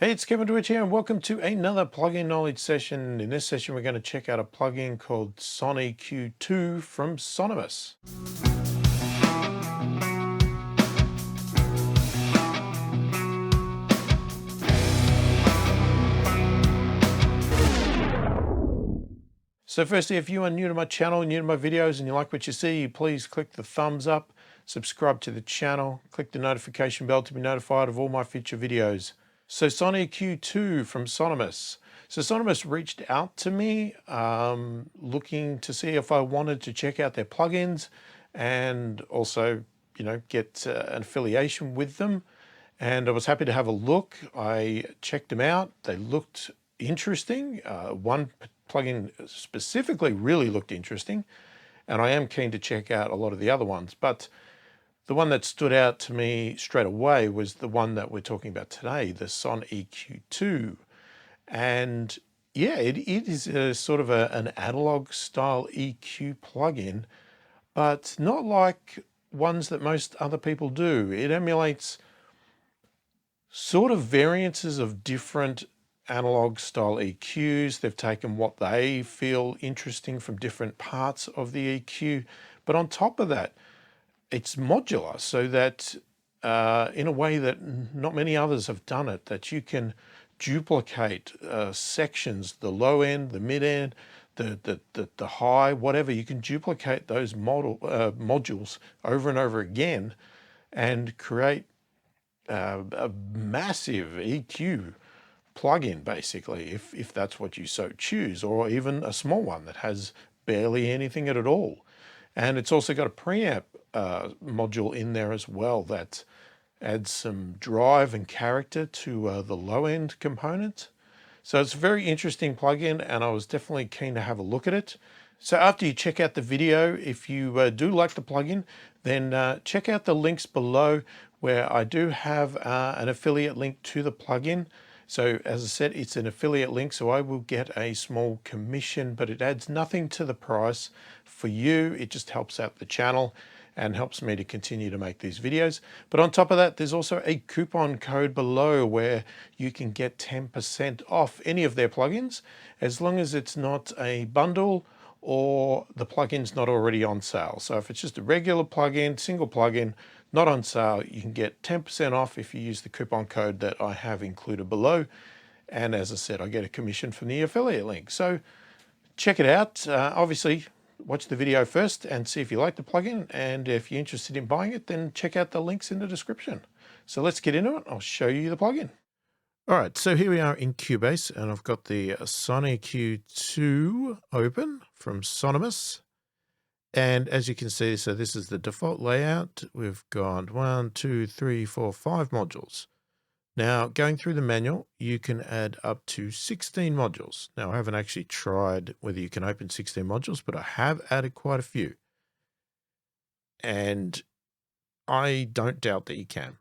Hey, it's Kevin Twitch here, and welcome to another plugin knowledge session. In this session, we're going to check out a plugin called SonEQ 2 from Sonimus. So firstly, if you are new to my channel, new to my videos, and you like what you see, please click the thumbs up, subscribe to the channel, click the notification bell to be notified of all my future videos. So SonEQ 2 from Sonimus. So Sonimus reached out to me looking to see if I wanted to check out their plugins and also, get an affiliation with them. And I was happy to have a look. I checked them out. They looked interesting. One plugin specifically really looked interesting, and I am keen to check out a lot of the other ones. But the one that stood out to me straight away was the one that we're talking about today, the SonEQ 2. And yeah, it is a sort of an analog style EQ plugin, but not like ones that most other people do. It emulates sort of variances of different analog style EQs. They've taken what they feel interesting from different parts of the EQ. But on top of that, it's modular, so that in a way that not many others have done it, that you can duplicate sections, the low end, the mid end, the high, whatever. You can duplicate those modules over and over again and create a massive EQ plugin, basically, if that's what you so choose, or even a small one that has barely anything at all. And it's also got a preamp module in there as well that adds some drive and character to the low end component. So it's a very interesting plugin, and I was definitely keen to have a look at it. So after you check out the video, if you do like the plugin, then check out the links below where I do have an affiliate link to the plugin. So as I said, it's an affiliate link, so I will get a small commission, but it adds nothing to the price for you. It just helps out the channel and helps me to continue to make these videos. But on top of that, there's also a coupon code below where you can get 10% off any of their plugins, as long as it's not a bundle or the plugin's not already on sale. So if it's just a regular plugin, single plugin, not on sale, you can get 10% off if you use the coupon code that I have included below. And as I said, I get a commission from the affiliate link. So check it out. Obviously, watch the video first and see if you like the plugin. And if you're interested in buying it, then check out the links in the description. So let's get into it. I'll show you the plugin. All right, so here we are in Cubase, and I've got the SonEQ 2 open from Sonimus. And as you can see, so this is the default layout. We've got 5 modules. Now, going through the manual, you can add up to 16 modules. Now, I haven't actually tried whether you can open 16 modules, but I have added quite a few. And I don't doubt that you can.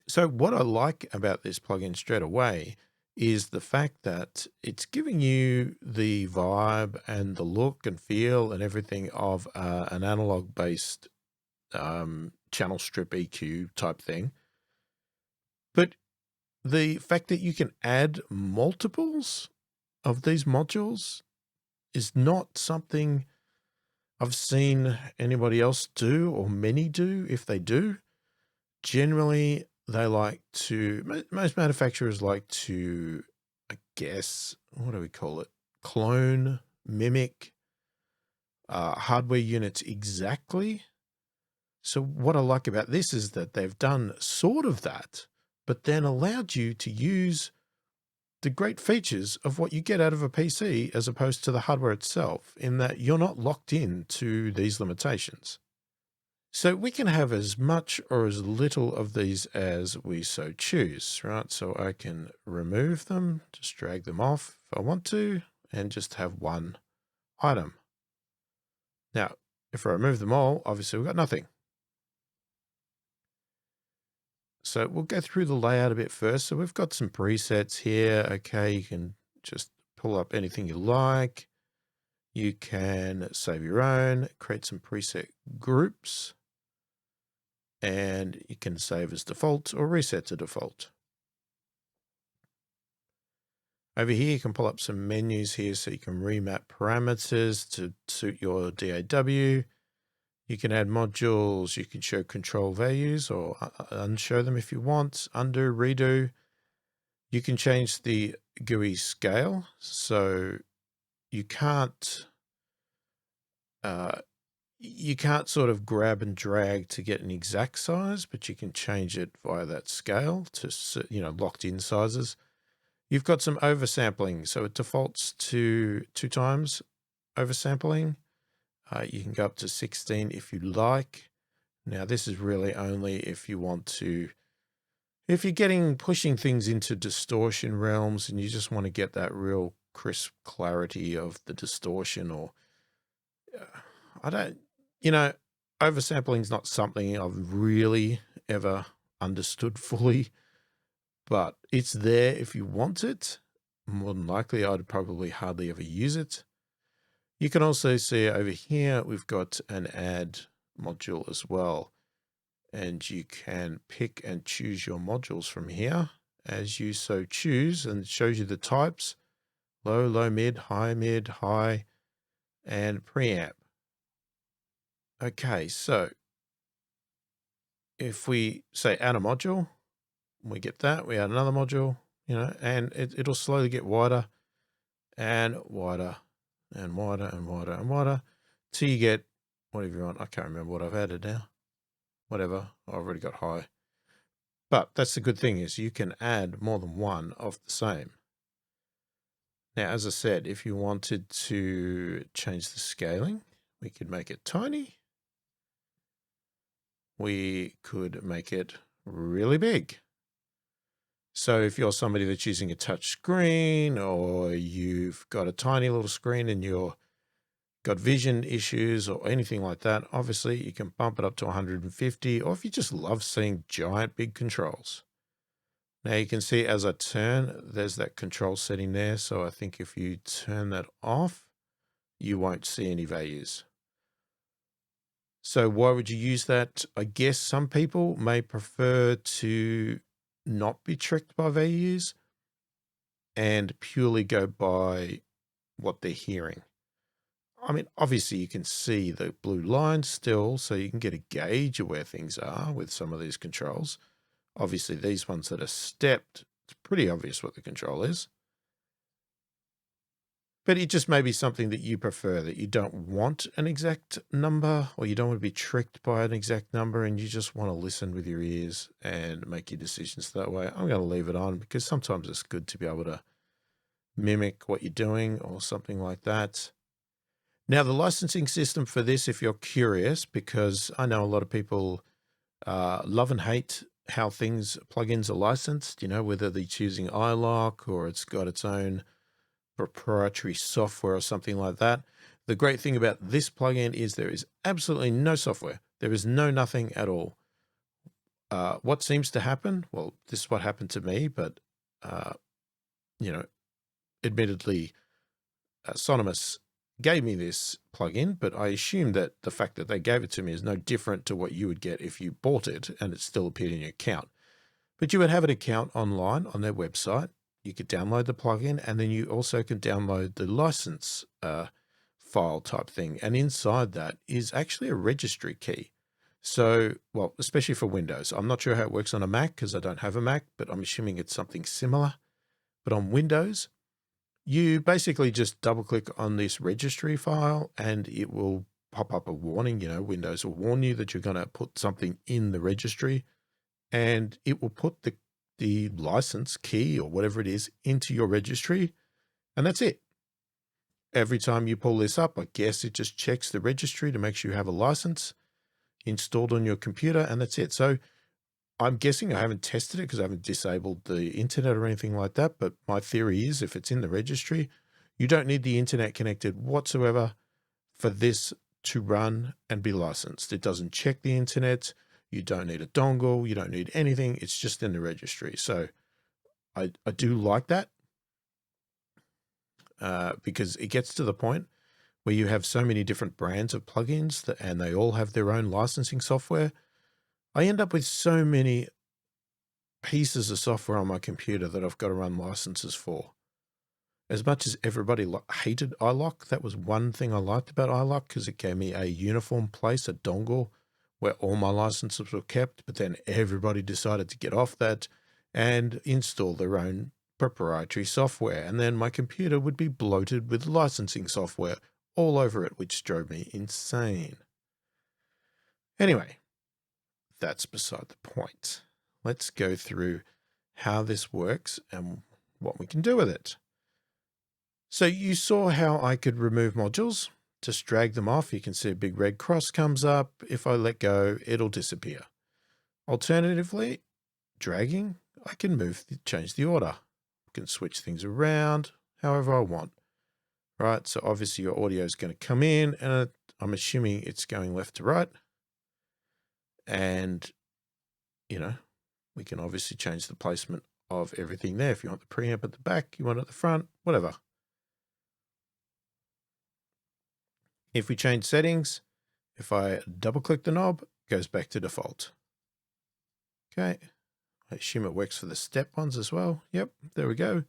So what I like about this plugin straight away is the fact that it's giving you the vibe and the look and feel and everything of an analog based channel strip EQ type thing. But the fact that you can add multiples of these modules is not something I've seen anybody else do, or many do. If they do, generally they like to, most manufacturers like to, I guess, what do we call it? Clone, mimic hardware units exactly. So what I like about this is that they've done sort of that, but then allowed you to use the great features of what you get out of a PC as opposed to the hardware itself, in that you're not locked in to these limitations. So we can have as much or as little of these as we so choose, right? So I can remove them, just drag them off if I want to, and just have one item. Now, if I remove them all, obviously we've got nothing. So we'll go through the layout a bit first. So we've got some presets here. Okay, you can just pull up anything you like. You can save your own, create some preset groups, and you can save as default or reset to default. Over here, you can pull up some menus here so you can remap parameters to suit your DAW. You can add modules, you can show control values or unshow them if you want, undo, redo. You can change the GUI scale, so you can't sort of grab and drag to get an exact size, but you can change it via that scale to, locked in sizes. You've got some oversampling, so it defaults to 2 times oversampling. You can go up to 16 if you like. Now, this is really only if you want to, if you're pushing things into distortion realms and you just want to get that real crisp clarity of the distortion, or oversampling is not something I've really ever understood fully, but it's there if you want it. More than likely, I'd probably hardly ever use it. You can also see over here, we've got an add module as well. And you can pick and choose your modules from here as you so choose, and it shows you the types: low, low, mid, high, and preamp. Okay, so if we say add a module, we get that, we add another module, and it'll slowly get wider and wider and wider and wider and wider till you get whatever you want. I can't remember what I've added now. Whatever, I've already got high. But that's the good thing, is you can add more than one of the same. Now, as I said, if you wanted to change the scaling, we could make it tiny. We could make it really big. So if you're somebody that's using a touch screen, or you've got a tiny little screen and you're got vision issues or anything like that, obviously you can bump it up to 150, or if you just love seeing giant big controls. Now you can see as I turn, there's that control setting there. So I think if you turn that off, you won't see any values. So why would you use that? I guess some people may prefer to not be tricked by values and purely go by what they're hearing. I mean, obviously you can see the blue line still, so you can get a gauge of where things are with some of these controls. Obviously these ones that are stepped, it's pretty obvious what the control is. But it just may be something that you prefer, that you don't want an exact number, or you don't want to be tricked by an exact number, and you just want to listen with your ears and make your decisions that way. I'm going to leave it on because sometimes it's good to be able to mimic what you're doing or something like that. Now, the licensing system for this, if you're curious, because I know a lot of people love and hate how plugins are licensed, whether they're choosing iLock or it's got its own proprietary software or something like that. The great thing about this plugin is there is absolutely no software. There is nothing at all. What seems to happen? Well, this is what happened to me, but, admittedly, Sonimus gave me this plugin, but I assume that the fact that they gave it to me is no different to what you would get if you bought it and it still appeared in your account. But you would have an account online on their website. You could download the plugin, and then you also can download the license file type thing. And inside that is actually a registry key. So, well, especially for Windows. I'm not sure how it works on a Mac because I don't have a Mac, but I'm assuming it's something similar. But on Windows, you basically just double click on this registry file and it will pop up a warning. Windows will warn you that you're going to put something in the registry, and it will put the license key or whatever it is into your registry. And that's it. Every time you pull this up, I guess it just checks the registry to make sure you have a license installed on your computer, and that's it. So I'm guessing, I haven't tested it because I haven't disabled the internet or anything like that, but my theory is if it's in the registry, you don't need the internet connected whatsoever for this to run and be licensed. It doesn't check the internet. You don't need a dongle. You don't need anything. It's just in the registry. So I do like that because it gets to the point where you have so many different brands of plugins and they all have their own licensing software. I end up with so many pieces of software on my computer that I've got to run licenses for. As much as everybody hated iLock, that was one thing I liked about iLock, because it gave me a uniform place, a dongle, where all my licenses were kept, but then everybody decided to get off that and install their own proprietary software. And then my computer would be bloated with licensing software all over it, which drove me insane. Anyway, that's beside the point. Let's go through how this works and what we can do with it. So you saw how I could remove modules. Just drag them off. You can see a big red cross comes up. If I let go, it'll disappear. Alternatively, dragging, I can change the order. I can switch things around however I want. Right, so obviously your audio is going to come in, and I'm assuming it's going left to right. And, you know, we can obviously change the placement of everything there. If you want the preamp at the back, you want it at the front, whatever. If we change settings, if I double click the knob, it goes back to default. Okay, I assume it works for the step ones as well. Yep, there we go.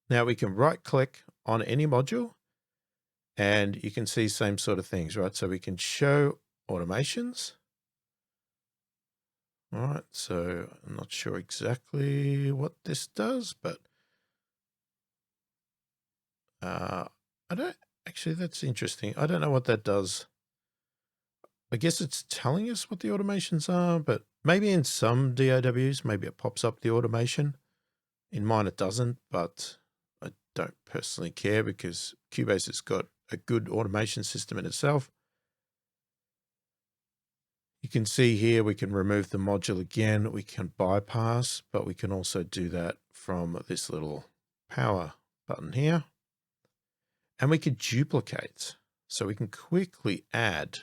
Now we can right click on any module and you can see same sort of things, right? So we can show automations. All right, so I'm not sure exactly what this does, but that's interesting. I don't know what that does. I guess it's telling us what the automations are, but maybe in some DAWs, maybe it pops up the automation. In mine, it doesn't, but I don't personally care because Cubase has got a good automation system in itself. You can see here, we can remove the module again. We can bypass, but we can also do that from this little power button here. And we could duplicate. So we can quickly add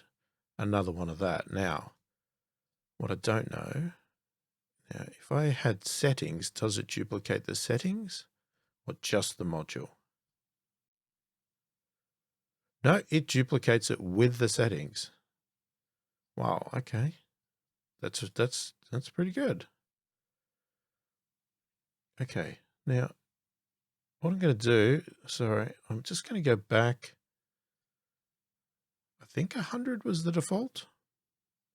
another one of that. Now, what I don't know, now if I had settings, does it duplicate the settings or just the module? No, it duplicates it with the settings. Wow, okay. That's pretty good. Okay, now what I'm going to do, sorry, I'm just going to go back. I think 100 was the default.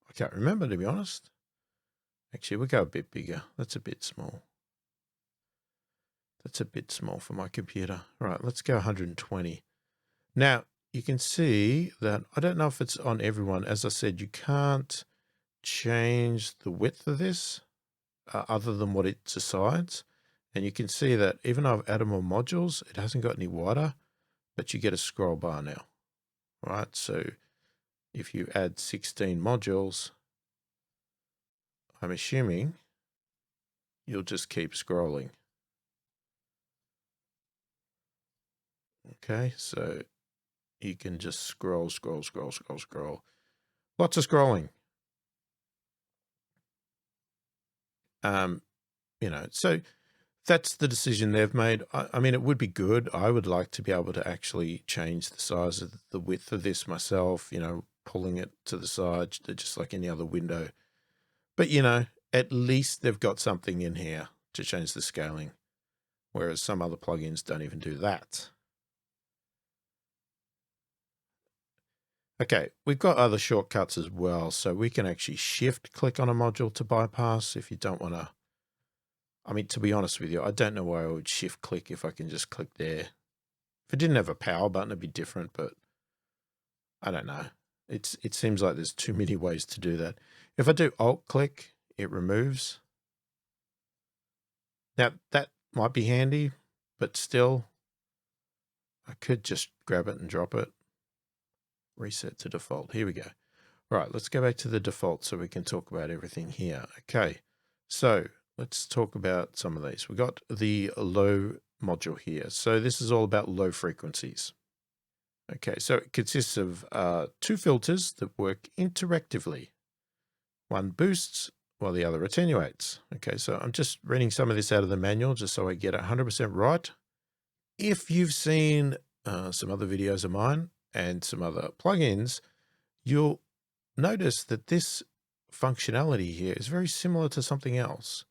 I can't remember, to be honest. Actually, we'll go a bit bigger. That's a bit small. That's a bit small for my computer. All right, let's go 120. Now, you can see that, I don't know if it's on everyone. As I said, you can't change the width of this other than what it decides. And you can see that even though I've added more modules, it hasn't got any wider, but you get a scroll bar now. All right, so if you add 16 modules, I'm assuming you'll just keep scrolling. Okay, so you can just scroll. Lots of scrolling. You know, so that's the decision they've made. I mean, it would be good. I would like to be able to actually change the size of the width of this myself, you know, pulling it to the side, just like any other window. But, you know, at least they've got something in here to change the scaling, whereas some other plugins don't even do that. Okay, we've got other shortcuts as well. So we can actually shift click on a module to bypass if you don't want to. I mean, to be honest with you, I don't know why I would shift click if I can just click there. If it didn't have a power button, it'd be different, but I don't know. It seems like there's too many ways to do that. If I do alt click, it removes. Now that might be handy, but still, I could just grab it and drop it. Reset to default. Here we go. All right, let's go back to the default so we can talk about everything here. Okay, so let's talk about some of these. We got the low module here. So this is all about low frequencies. Okay, so it consists of 2 filters that work interactively. One boosts while the other attenuates. Okay, so I'm just reading some of this out of the manual just so I get it 100% right. If you've seen some other videos of mine and some other plugins, you'll notice that this functionality here is very similar to something else.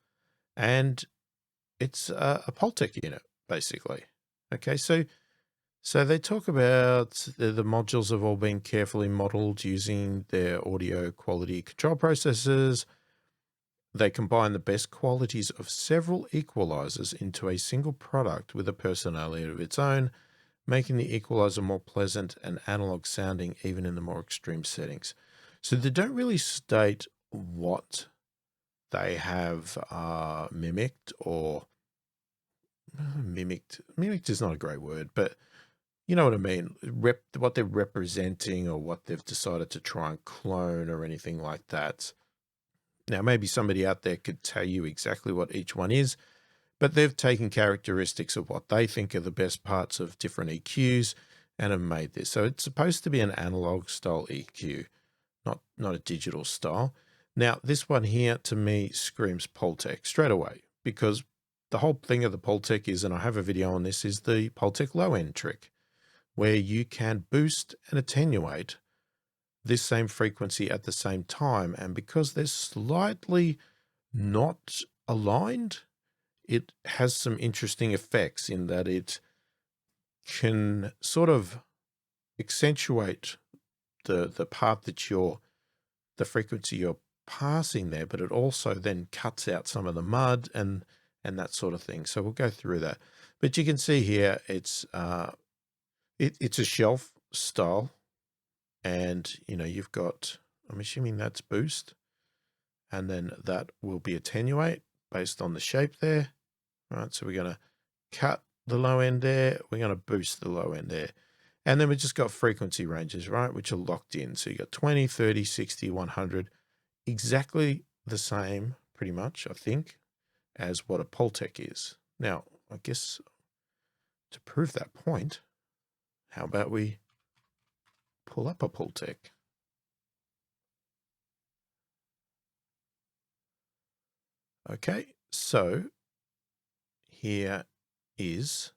And it's a Pultec unit, basically. Okay, so they talk about the modules have all been carefully modeled using their audio quality control processes. They combine the best qualities of several equalizers into a single product with a personality of its own, making the equalizer more pleasant and analog sounding even in the more extreme settings. So they don't really state what they have mimicked or mimicked. Mimicked is not a great word, but you know what I mean? What they're representing or what they've decided to try and clone or anything like that. Now, maybe somebody out there could tell you exactly what each one is, but they've taken characteristics of what they think are the best parts of different EQs and have made this. So it's supposed to be an analog style EQ, not a digital style. Now, this one here to me screams Pultec straight away, because the whole thing of the Pultec is, and I have a video on this, is the Pultec low end trick, where you can boost and attenuate this same frequency at the same time. And because they're slightly not aligned, it has some interesting effects in that it can sort of accentuate the part that the frequency you're passing there, but it also then cuts out some of the mud and that sort of thing. So we'll go through that. But you can see here it's it's a shelf style. And, you know, you've got, I'm assuming that's boost, and then that will be attenuate based on the shape there, right? So we're going to cut the low end there. We're going to boost the low end there. And then we just got frequency ranges, right? Which are locked in. So you got 20, 30, 60, 100, exactly the same, pretty much, I think, as what a Pultec is. Now, I guess to prove that point, how about we pull up a Pultec? Okay, so here is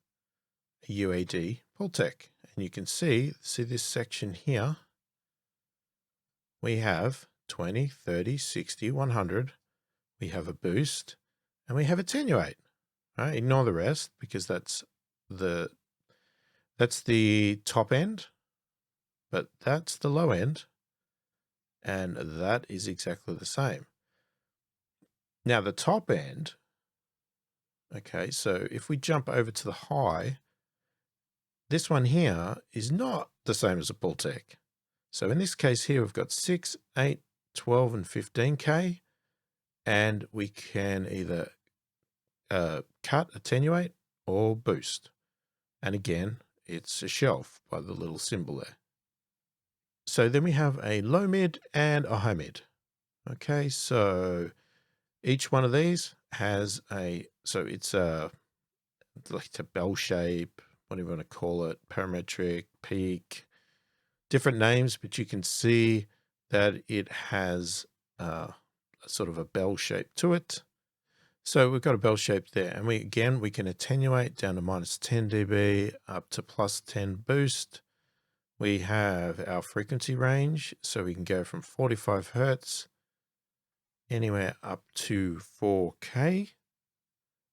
a UAD Pultec, and you can see this section here. We have 20, 30, 60, 100. We have a boost, and we have attenuate. Right? Ignore the rest because that's the top end, but that's the low end, and that is exactly the same. Now the top end, okay, so if we jump over to the high, this one here is not the same as a Pultec. So in this case here, we've got 6, 8, 12, and 15K, and we can either cut, attenuate, or boost. And again, it's a shelf by the little symbol there. So then we have a low mid and a high mid. Okay, so each one of these has it's like a bell shape, whatever you want to call it, parametric, peak, different names, but you can see that it has sort of a bell shape to it. So we've got a bell shape there, and we can attenuate down to -10 dB up to +10 boost. We have our frequency range, so we can go from 45 Hertz anywhere up to 4K.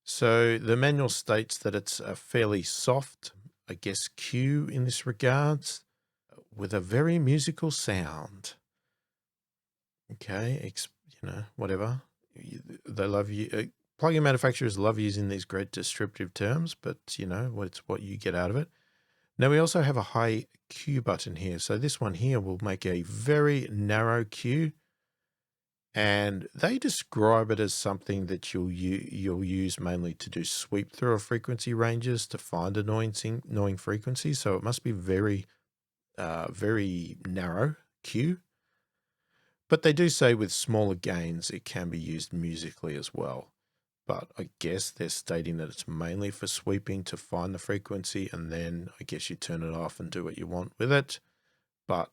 So the manual states that it's a fairly soft, I guess, Q in this regards, with a very musical sound. Okay, whatever. They love you. Plugin manufacturers love using these great descriptive terms, but it's what you get out of it. Now we also have a high Q button here. So this one here will make a very narrow Q, and they describe it as something that you'll use mainly to do sweep through of frequency ranges to find annoying frequencies. So it must be very, very narrow Q. But they do say with smaller gains, it can be used musically as well. But I guess they're stating that it's mainly for sweeping to find the frequency, and then I guess you turn it off and do what you want with it. But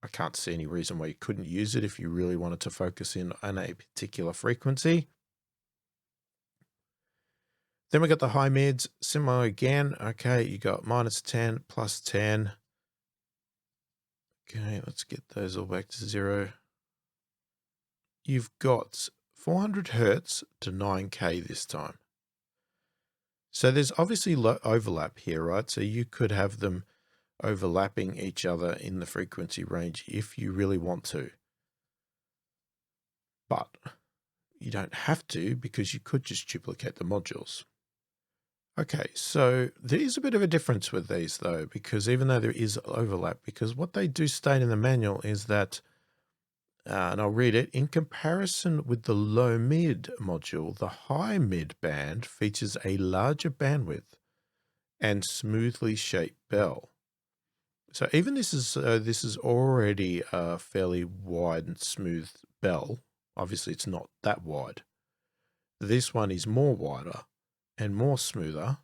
I can't see any reason why you couldn't use it if you really wanted to focus in on a particular frequency. Then we got the high mids, similar again. Okay, you got -10, +10. Okay, let's get those all back to 0. You've got 400 Hertz to 9K this time. So there's obviously overlap here, right? So you could have them overlapping each other in the frequency range if you really want to. But you don't have to, because you could just duplicate the modules. Okay, so there is a bit of a difference with these though, because even though there is overlap, because what they do state in the manual is that, and I'll read it, in comparison with the low mid module, the high mid band features a larger bandwidth and smoothly shaped bell. So even this is already a fairly wide and smooth bell. Obviously it's not that wide. This one is more wider and more smoother,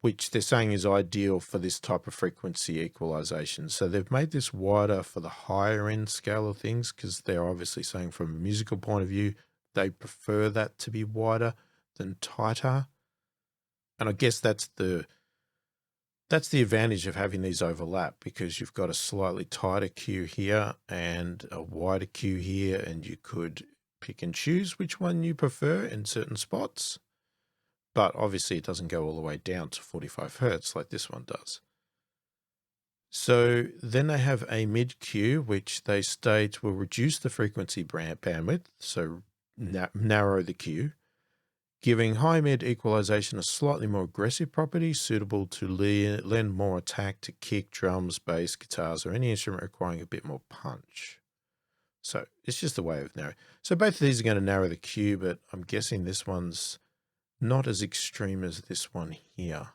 which they're saying is ideal for this type of frequency equalization. So they've made this wider for the higher end scale of things, because they're obviously saying from a musical point of view, they prefer that to be wider than tighter. And I guess that's the advantage of having these overlap, because you've got a slightly tighter cue here and a wider cue here, and you could pick and choose which one you prefer in certain spots. But obviously it doesn't go all the way down to 45 Hertz like this one does. So then they have a mid cue, which they state will reduce the frequency bandwidth, so narrow the cue, giving high mid equalization a slightly more aggressive property, suitable to lend more attack to kick, drums, bass, guitars, or any instrument requiring a bit more punch. So it's just a way of narrowing. So both of these are going to narrow the cue, but I'm guessing this one's not as extreme as this one here.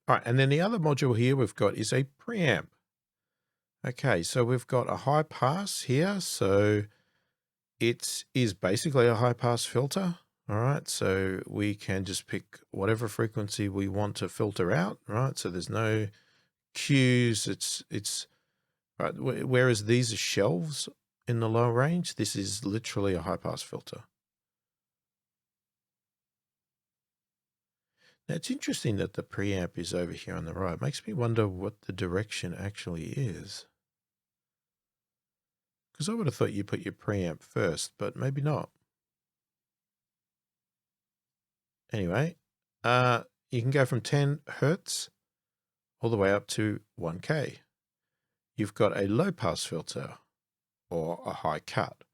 All right, and then the other module here we've got is a preamp. Okay, so we've got a high pass here. So it is basically a high pass filter. All right, so we can just pick whatever frequency we want to filter out, right? So there's no cues. It's right. Whereas these are shelves in the low range, this is literally a high pass filter. Now it's interesting that the preamp is over here on the right. It makes me wonder what the direction actually is. Because I would have thought you put your preamp first, but maybe not. Anyway, you can go from 10 Hertz all the way up to 1K. You've got a low pass filter or a high cut.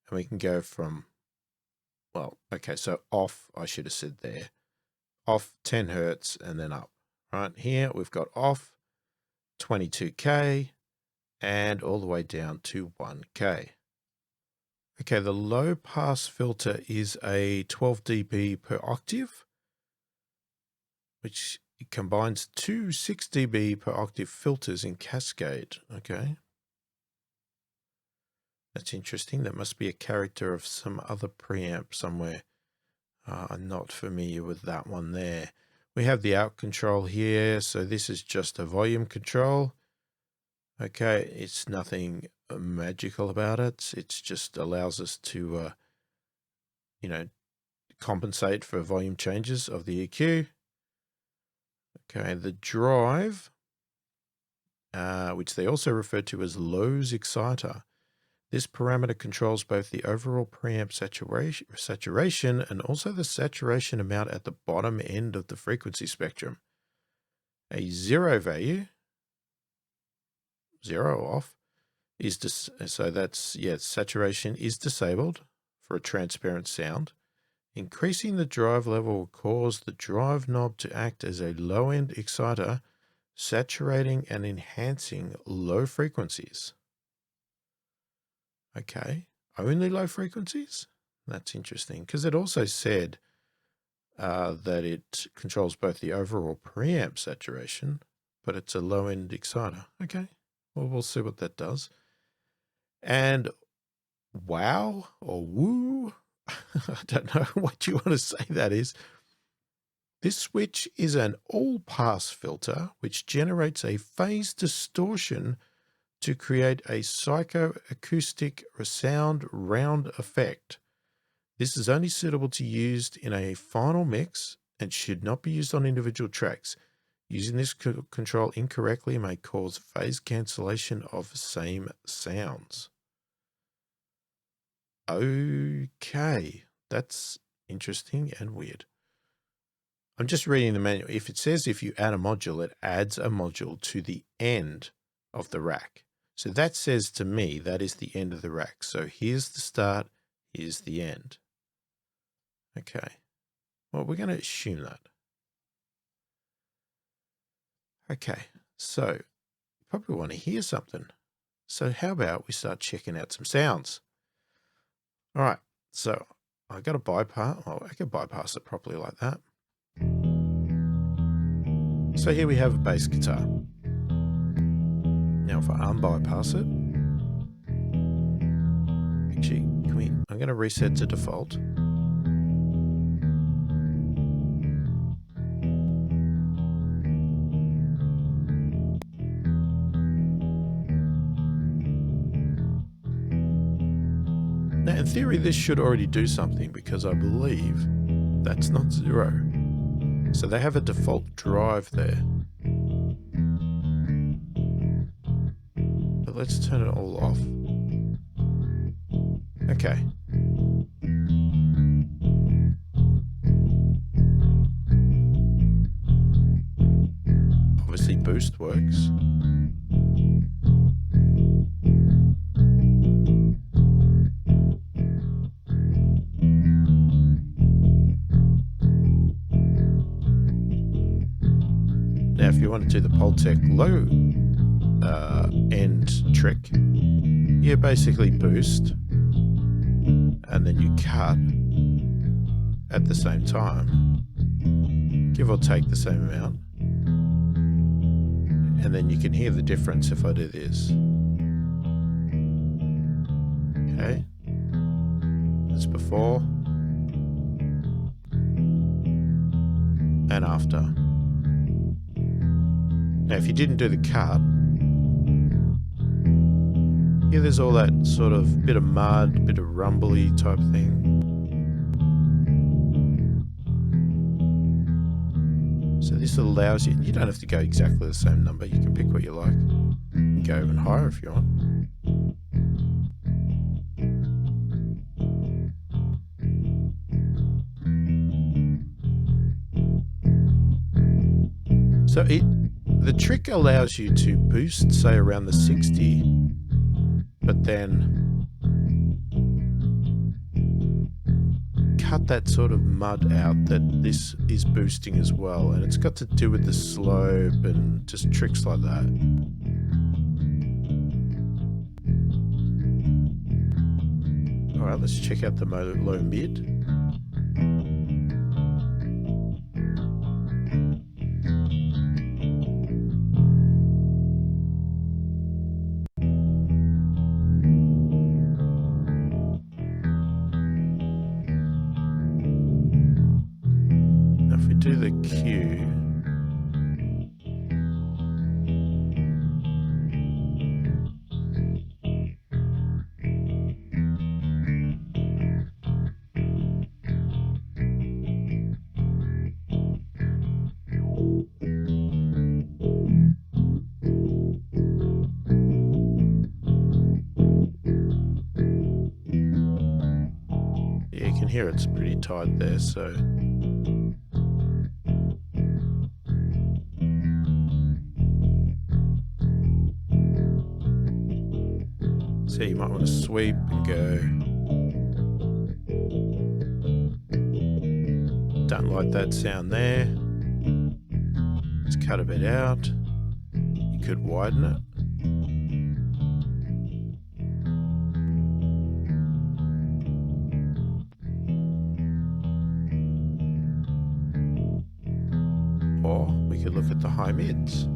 And we can go from, well, okay, so off, I should have said there, off 10 Hertz and then up. Right here, we've got off 22K and all the way down to 1K. Okay, the low pass filter is a 12 dB per octave, which combines two 6 dB per octave filters in cascade. Okay. That's interesting. That must be a character of some other preamp somewhere. I'm not familiar with that one there. We have the out control here. So this is just a volume control. Okay, it's nothing magical about it. It just allows us to, compensate for volume changes of the EQ. Okay, the drive, which they also refer to as Lowe's exciter. This parameter controls both the overall preamp saturation and also the saturation amount at the bottom end of the frequency spectrum. A zero value, zero off, so that's, saturation is disabled for a transparent sound. Increasing the drive level will cause the drive knob to act as a low-end exciter, saturating and enhancing low frequencies. Okay, only low frequencies? That's interesting, because it also said that it controls both the overall preamp saturation, but it's a low-end exciter. Okay, well, we'll see what that does. And wow or woo, I don't know what you want to say that is. This switch is an all-pass filter which generates a phase distortion to create a psychoacoustic sound round effect. This is only suitable to used in a final mix and should not be used on individual tracks. Using this control incorrectly may cause phase cancellation of same sounds. Okay, that's Interesting and weird. I'm just reading the manual. If it says if you add a module, it adds a module to the end of the rack. So that says to me that is the end of the rack. So here's the start, here's the end. Okay. Well, we're going to assume that. Okay. So you probably want to hear something. So how about we start checking out some sounds? All right. So I got to bypass. Oh, I can bypass it properly like that. So here we have a bass guitar. Now if I unbypass it, actually, I'm going to reset to default. Now in theory, this should already do something because I believe that's not 0. So they have a default drive there. But let's turn it all off. Okay. Obviously boost works. Now, if you want to do the Pultec low end trick, you basically boost and then you cut at the same time, give or take the same amount, and then you can hear the difference if I do this. Okay, that's before and after. Now, if you didn't do the cut, here there's all that sort of bit of mud, bit of rumbly type thing. So this allows you, you don't have to go exactly the same number, you can pick what you like. You can go even higher if you want. So the trick allows you to boost, say, around the 60, but then cut that sort of mud out that this is boosting as well. And it's got to do with the slope and just tricks like that. All right, let's check out the low mid. Do the Q. Yeah, you can hear it's pretty tight there, so so you might want to sweep and go. Don't like that sound there. Let's cut a bit out. You could widen it. Or we could look at the high mids.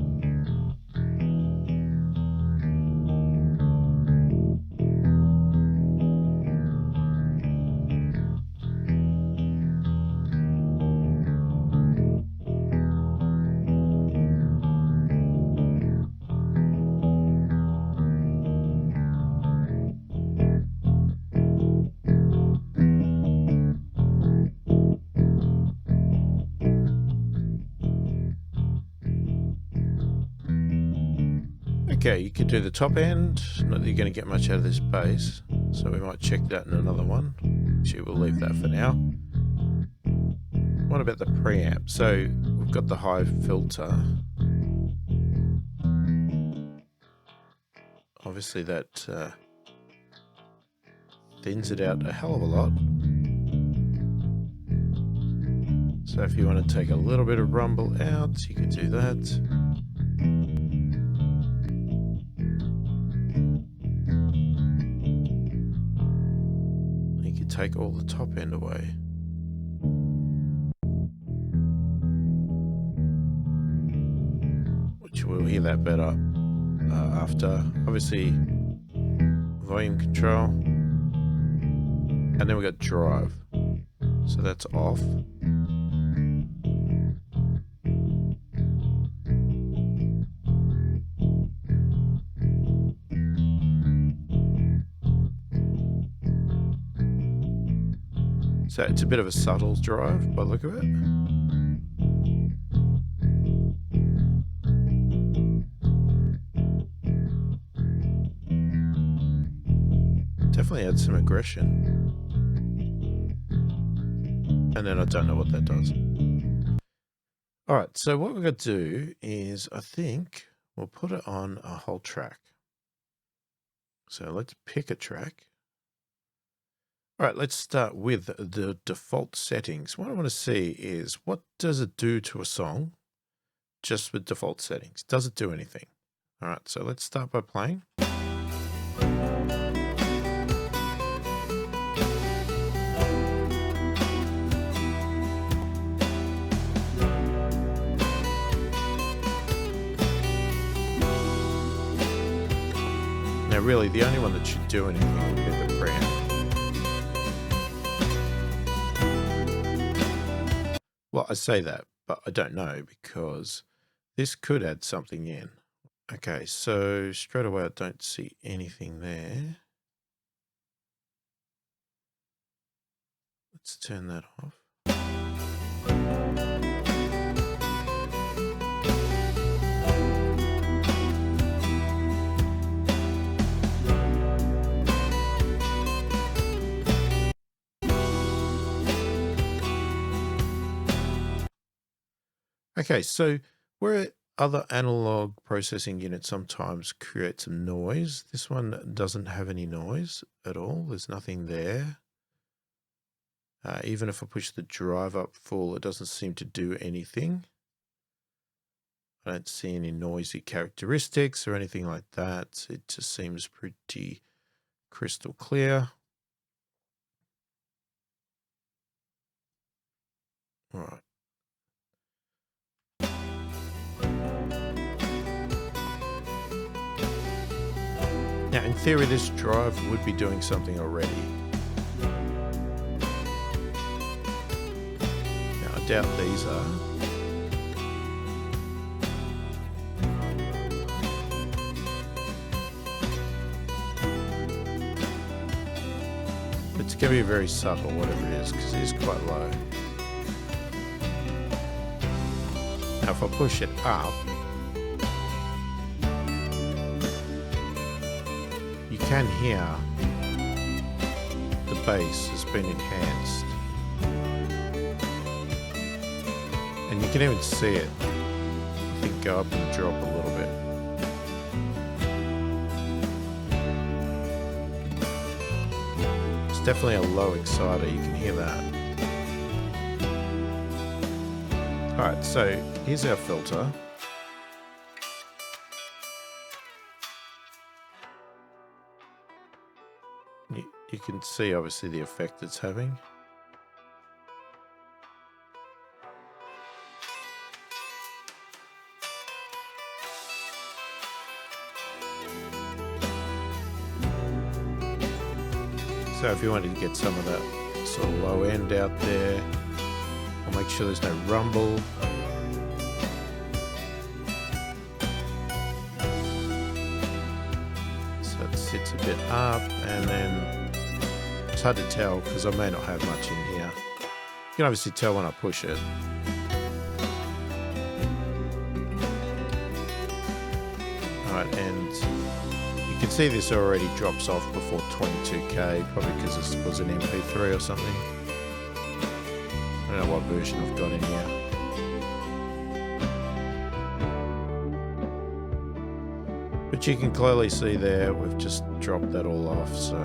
Okay, you could do the top end. Not that you're going to get much out of this bass, so we might check that in another one. Actually, we'll leave that for now. what about the preamp? So we've got the high filter. Obviously that thins it out a hell of a lot. So if you want to take a little bit of rumble out, you can do that. You can take all the top end away. Which we'll hear that better after. Obviously, volume control. And then we got drive. So that's off. So it's a bit of a subtle drive by the look of it. Definitely adds some aggression. And then I don't know what that does. Alright, so what we're going to do is, I think we'll put it on a whole track. So let's pick a track. Alright, let's start with the default settings. What I want to see is, what does it do to a song just with default settings? Does it do anything? Alright, so let's start by playing. Now really, the only one that should do anything would be the preamp. Well, I say that, but I don't know, because this could add something in. Okay, so straight away I don't see anything there. Let's turn that off. Okay, so where other analog processing units sometimes create some noise, this one doesn't have any noise at all. There's nothing there. Even if I push the drive up full, it doesn't seem to do anything. I don't see any noisy characteristics or anything like that. It just seems pretty crystal clear. All right. Now, in theory, this drive would be doing something already. Now, I doubt these are. It's going to be very subtle, whatever it is, because it is quite low. Now, if I push it up, you can hear the bass has been enhanced. And you can even see it, I think, go up and drop a little bit. It's definitely a low exciter, you can hear that. Alright, so here's our filter. You can see obviously the effect it's having. So if you wanted to get some of that sort of low end out there, I'll make sure there's no rumble. So it sits a bit up, and then it's hard to tell because I may not have much in here. You can obviously tell when I push it. Alright, and you can see this already drops off before 22K, probably because this was an MP3 or something. don't know what version I've got in here. But you can clearly see there, we've just dropped that all off, so.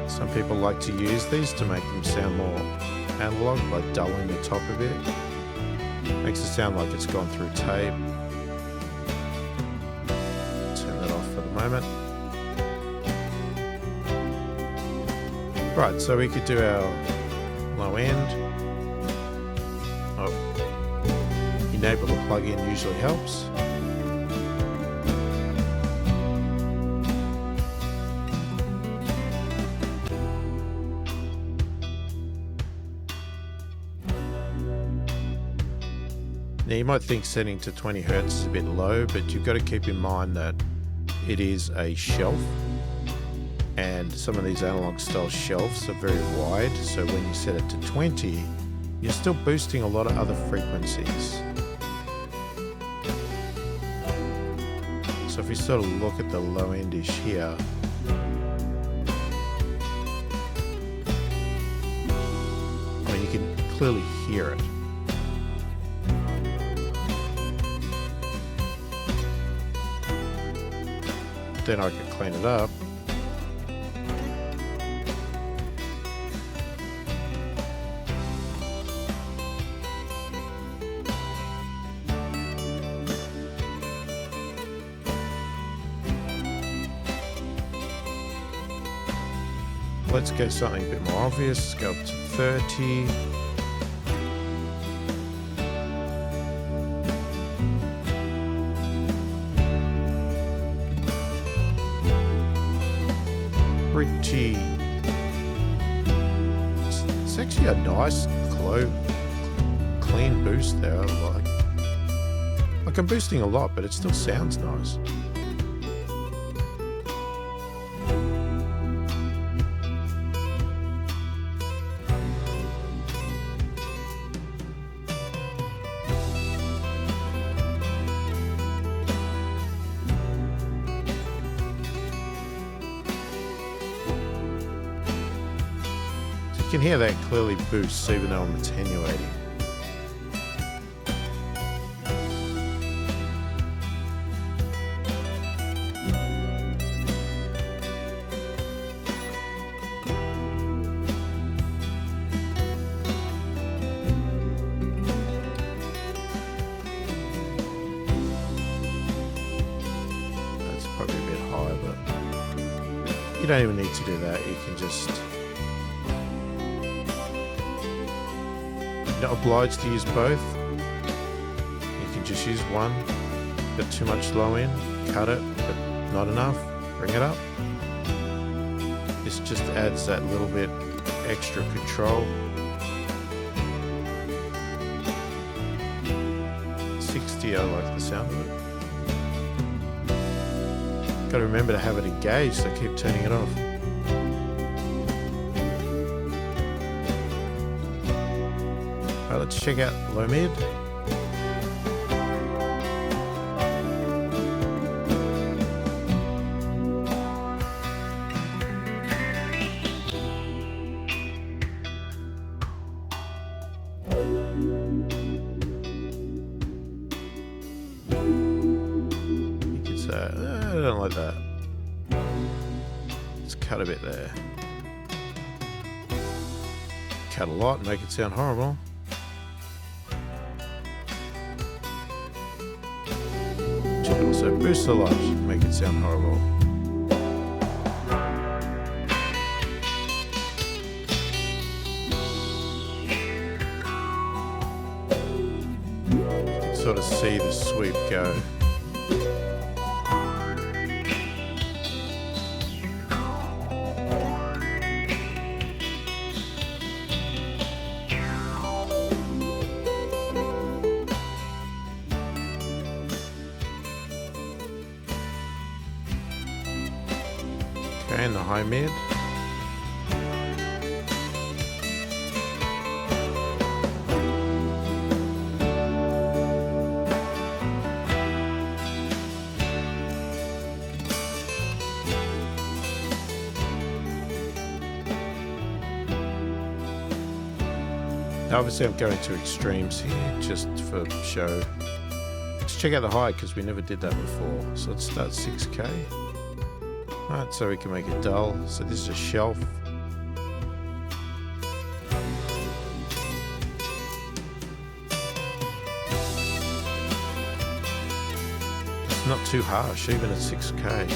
Some people like to use these to make them sound more analog by dulling the top a bit. Makes it sound like it's gone through tape. Turn that off for the moment. Right, so we could do our low end. Oh, enable the plugin usually helps. Now you might think setting to 20 Hz is a bit low, but you've got to keep in mind that it is a shelf, and some of these analog style shelves are very wide, so when you set it to 20, you're still boosting a lot of other frequencies. So if you sort of look at the low endish here, I mean, you can clearly hear it. Then I could clean it up. Let's go something a bit more obvious. Let's go up to 30. It's actually a nice, clean boost there. Like I'm boosting a lot, but it still sounds nice. You can hear that clearly boosts even though I'm attenuating. That's probably a bit high, but you don't even need to do that. You can just not obliged to use both. You can just use one. Got too much low end, cut it, but not enough, bring it up. This just adds that little bit extra control. 60, I like the sound of it. Got to remember to have it engaged, so keep turning it off. Let's check out low mid. You could say, I don't like that. Let's cut a bit there. Cut a lot and make it sound horrible. Also boost a lot, make it sound horrible. You can sort of see the sweep go. And the high mid. Obviously I'm going to extremes here just for show. Let's check out the high because we never did that before. So let's start 6K. Alright, so we can make it dull. So this is a shelf. It's not too harsh, even at 6K.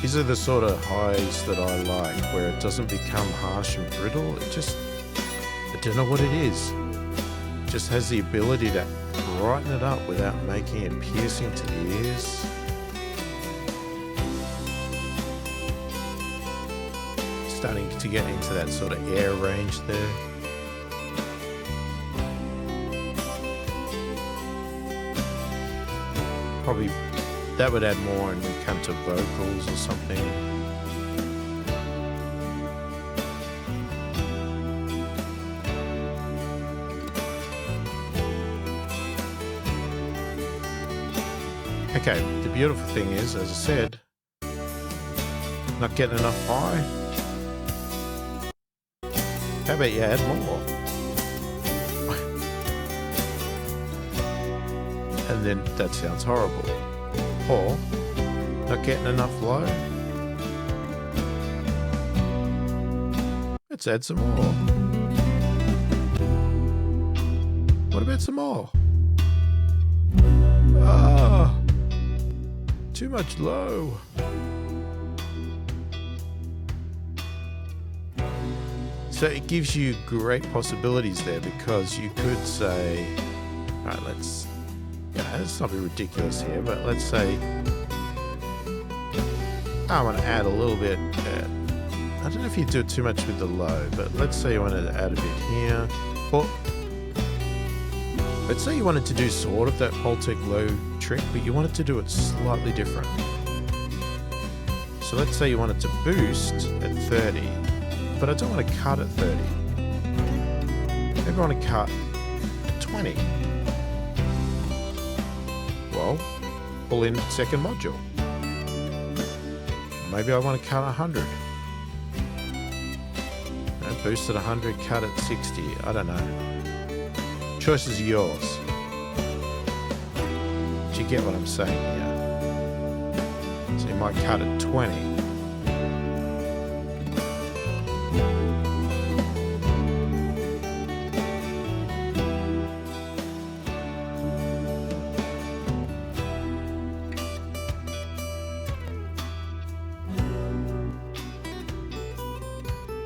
These are the sort of highs that I like, where it doesn't become harsh and brittle. It just, I don't know what it is. It just has the ability to brighten it up without making it piercing to the ears. Starting to get into that sort of air range there. Probably that would add more when we come to vocals or something. Okay, the beautiful thing is, as I said, not getting enough high. How about you add more? And then that sounds horrible. Or not getting enough low. Let's add some more. What about some more? Ah, too much low. So it gives you great possibilities there, because you could say, all right, let's, let's not be ridiculous here, but let's say I want to add a little bit. I don't know if you do it too much with the low, but let's say you wanted to add a bit here. Or let's say you wanted to do sort of that Pultec low trick, but you wanted to do it slightly different. So let's say you wanted to boost at 30, but I don't want to cut at 30. Maybe I want to cut at 20. Well, pull in second module. Maybe I want to cut 100. Boost at 100, cut at 60. I don't know. Choice is yours. Do you get what I'm saying here? So you might cut at 20.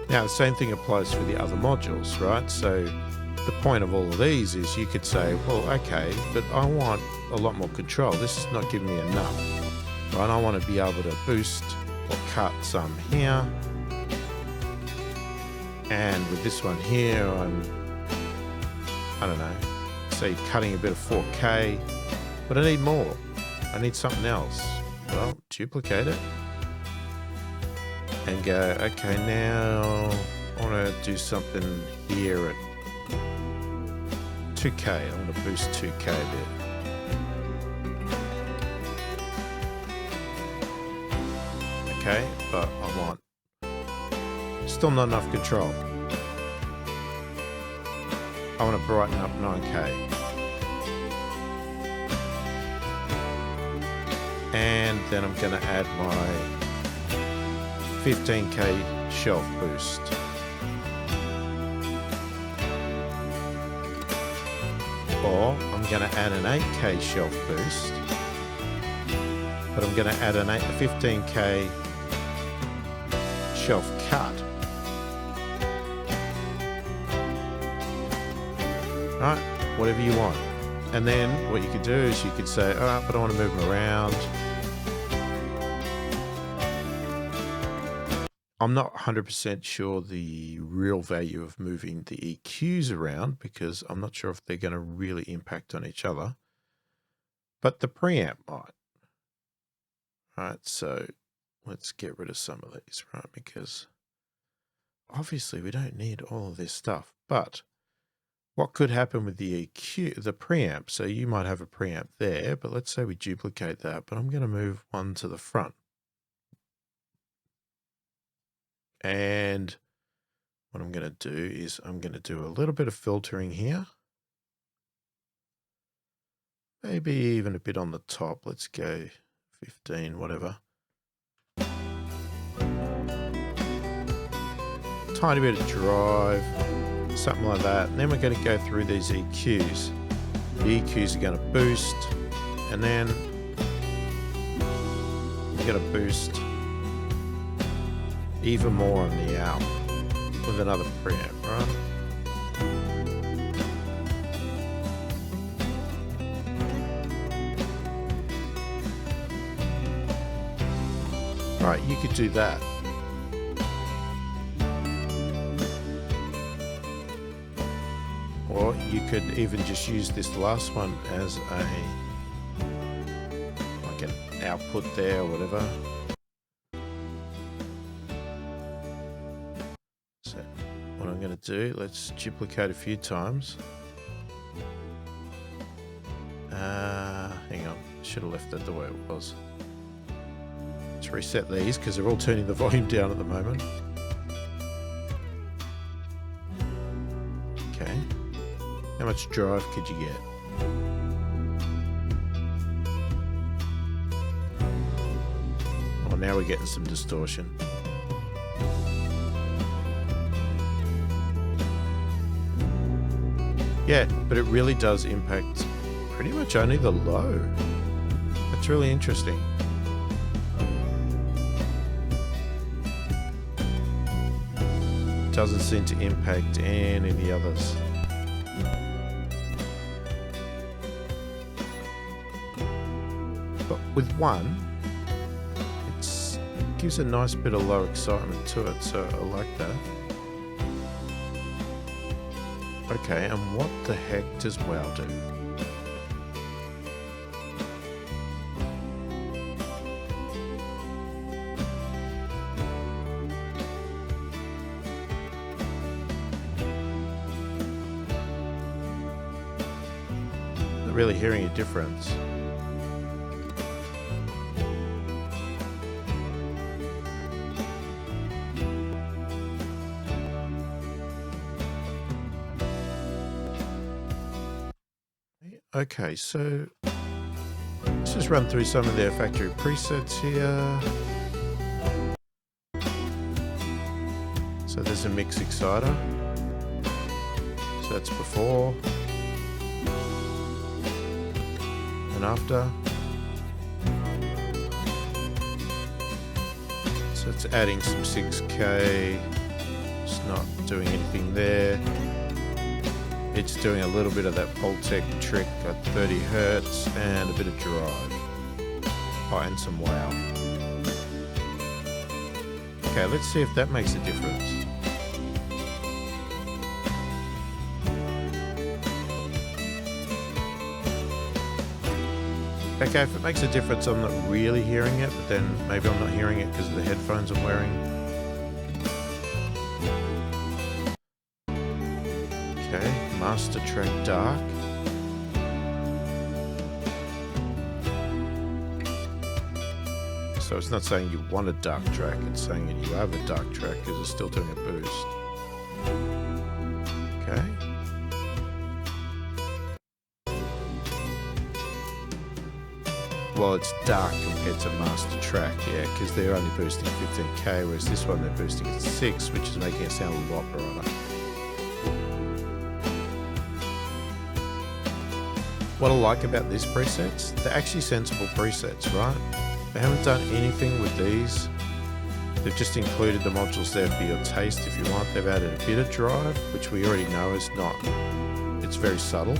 Now, the same thing applies for the other modules, right? So the point of all of these is you could say, well, okay, but I want a lot more control. This is not giving me enough, right? I want to be able to boost or cut some here. And with this one here, I don't know, say cutting a bit of 4K, but I need more. I need something else. Well, duplicate it. And go, okay, now I want to do something here at 2K. I want to boost 2K a bit. Okay, but I want still not enough control. I want to brighten up 9K. And then I'm going to add my 15K shelf boost. Or I'm going to add an 8K shelf boost, but I'm going to add a 15K shelf cut. Right, whatever you want. And then what you could do is you could say, all right, but I want to move them around. I'm not 100% sure the real value of moving the EQs around, because I'm not sure if they're going to really impact on each other, but the preamp might. Right, so let's get rid of some of these, right, because obviously we don't need all of this stuff, but What could happen with the EQ, the preamp? So you might have a preamp there, but let's say we duplicate that, but I'm going to move one to the front. And what I'm going to do is I'm going to do a little bit of filtering here. Maybe even a bit on the top. Let's go 15, whatever. Tiny bit of drive, something like that. And then we're going to go through these EQs. The EQs are going to boost, and then we're going to boost even more on the out with another preamp, right? Right, you could do that. Or you could even just use this last one as like an output there or whatever. So what I'm going to do, let's duplicate a few times. Hang on, should have left that the way it was. Let's reset these because they're all turning the volume down at the moment. Okay. How much drive could you get? Oh, now we're getting some distortion. Yeah, but it really does impact pretty much only the low. That's really interesting. Doesn't seem to impact any of the others. But with one, it gives a nice bit of low excitement to it, so I like that. Okay, and what the heck does wow do? Not really hearing a difference. Okay, so let's just run through some of their factory presets here. So there's a mix exciter. So that's before and after. So it's adding some 6K. It's not doing anything there. It's doing a little bit of that Pultec trick at 30 Hertz and a bit of drive. Oh, and some wow. Okay, let's see if that makes a difference. Okay, if it makes a difference, I'm not really hearing it, but then maybe I'm not hearing it because of the headphones I'm wearing. Okay, master track dark. So it's not saying you want a dark track, it's saying that you have a dark track because it's still doing a boost. Okay. Well, it's dark compared to master track, yeah, because they're only boosting 15K, whereas this one they're boosting at 6, which is making it sound a lot brighter. What I like about these presets, they're actually sensible presets, right? They haven't done anything with these. They've just included the modules there for your taste if you want. They've added a bit of drive, which we already know is not, it's very subtle.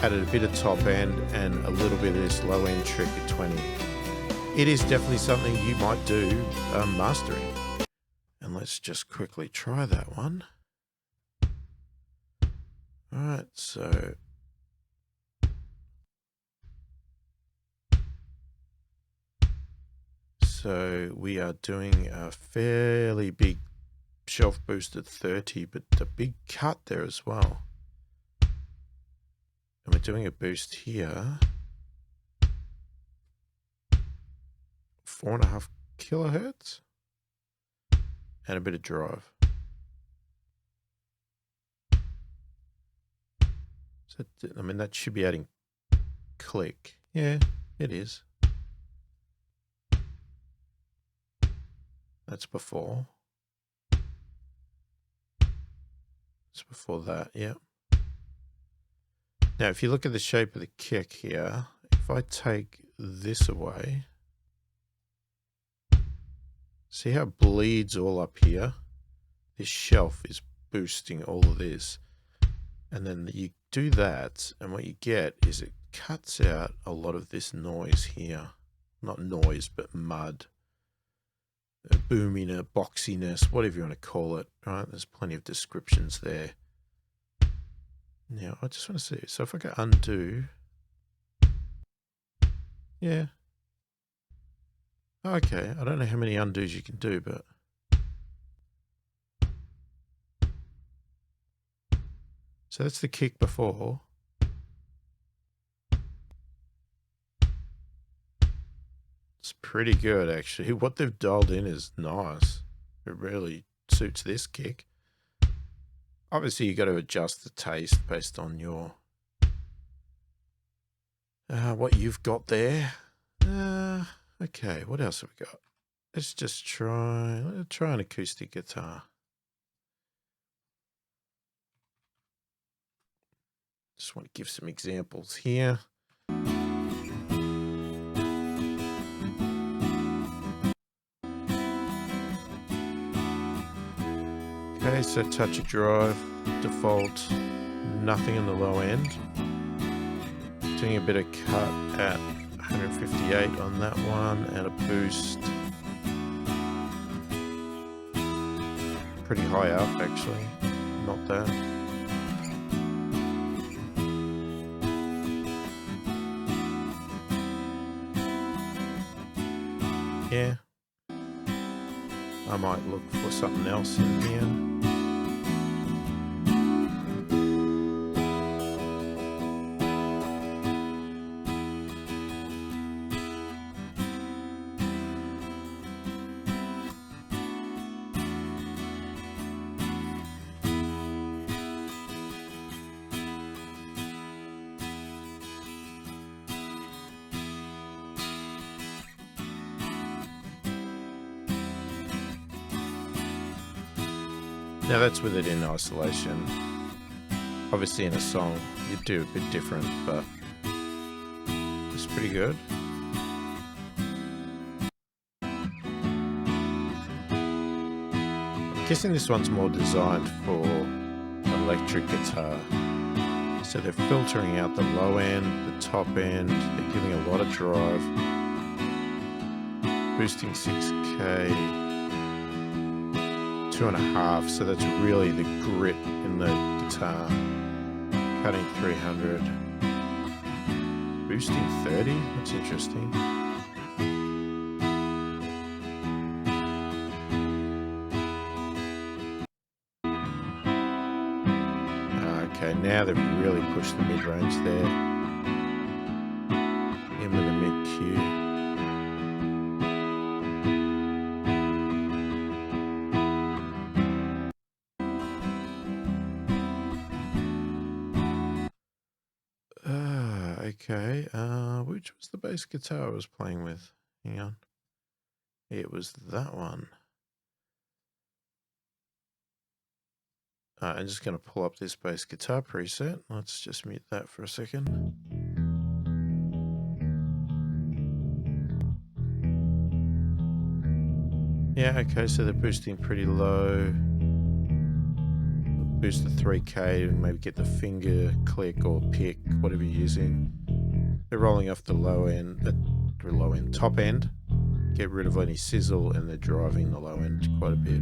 Added a bit of top end and a little bit of this low end trick at 20. It is definitely something you might do mastering. And let's just quickly try that one. All right, so we are doing a fairly big shelf boosted 30, but a big cut there as well. And we're doing a boost here. 4.5 kilohertz. And a bit of drive. So, I mean, that should be adding click. Yeah, it is. That's before. It's before that, yeah. Now, if you look at the shape of the kick here, if I take this away, see how it bleeds all up here? This shelf is boosting all of this. And then you do that, and what you get is it cuts out a lot of this noise here. Not noise, but mud. A boominess, boxiness, whatever you want to call it, right? There's plenty of descriptions there. Now, I just want to see. So if I go undo, yeah. Okay, I don't know how many undos you can do, but so that's the kick before. It's pretty good, actually. What they've dialed in is nice. It really suits this kick. Obviously, you got to adjust the taste based on your what you've got there. Okay, what else have we got? Let's just try an acoustic guitar. Just want to give some examples here. Okay, so touch a drive, default, nothing in the low end. Doing a bit of cut at 158 on that one, and a boost. Pretty high up, actually, not that. Yeah. I might look for something else in here. Now that's with it in isolation. Obviously in a song you'd do a bit different, but it's pretty good. I'm guessing this one's more designed for electric guitar. So they're filtering out the low end, the top end, they're giving a lot of drive. Boosting 6K. 2.5, so that's really the grit in the guitar. Cutting 300. Boosting 30? That's interesting. Okay, now they've really pushed the mid-range there. In with a mid-Q. Okay, which was the bass guitar I was playing with? Hang on. It was that one. I'm just going to pull up this bass guitar preset. Let's just mute that for a second. Yeah, okay, so they're boosting pretty low. Boost the 3K and maybe get the finger click or pick, whatever you're using. They're rolling off the top end, get rid of any sizzle, and they're driving the low end quite a bit.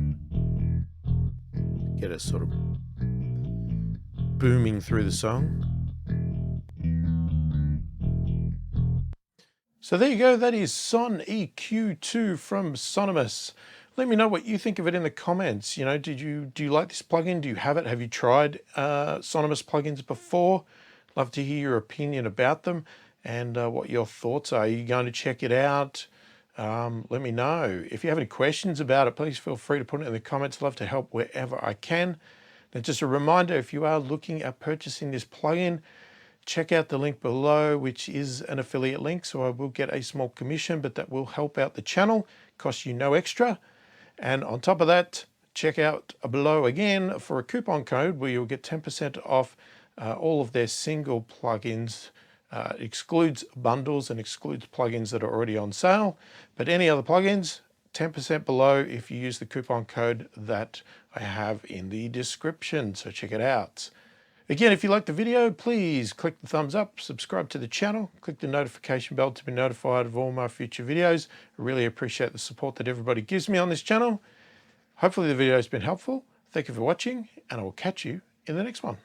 Get it sort of booming through the song. So there you go, that is SonEQ 2 from Sonimus. Let me know what you think of it in the comments. You know, do you like this plugin? Do you have it? Have you tried Sonimus plugins before? Love to hear your opinion about them and what your thoughts are. Are you going to check it out? Let me know. If you have any questions about it, please feel free to put it in the comments. Love to help wherever I can. Now, just a reminder, if you are looking at purchasing this plugin, check out the link below, which is an affiliate link. So I will get a small commission, but that will help out the channel, cost you no extra. And on top of that, check out below again for a coupon code where you'll get 10% off all of their single plugins. Excludes bundles and excludes plugins that are already on sale, but any other plugins, 10% below if you use the coupon code that I have in the description, so check it out. Again, if you liked the video, please click the thumbs up, subscribe to the channel, click the notification bell to be notified of all my future videos. I really appreciate the support that everybody gives me on this channel. Hopefully the video has been helpful. Thank you for watching, and I will catch you in the next one.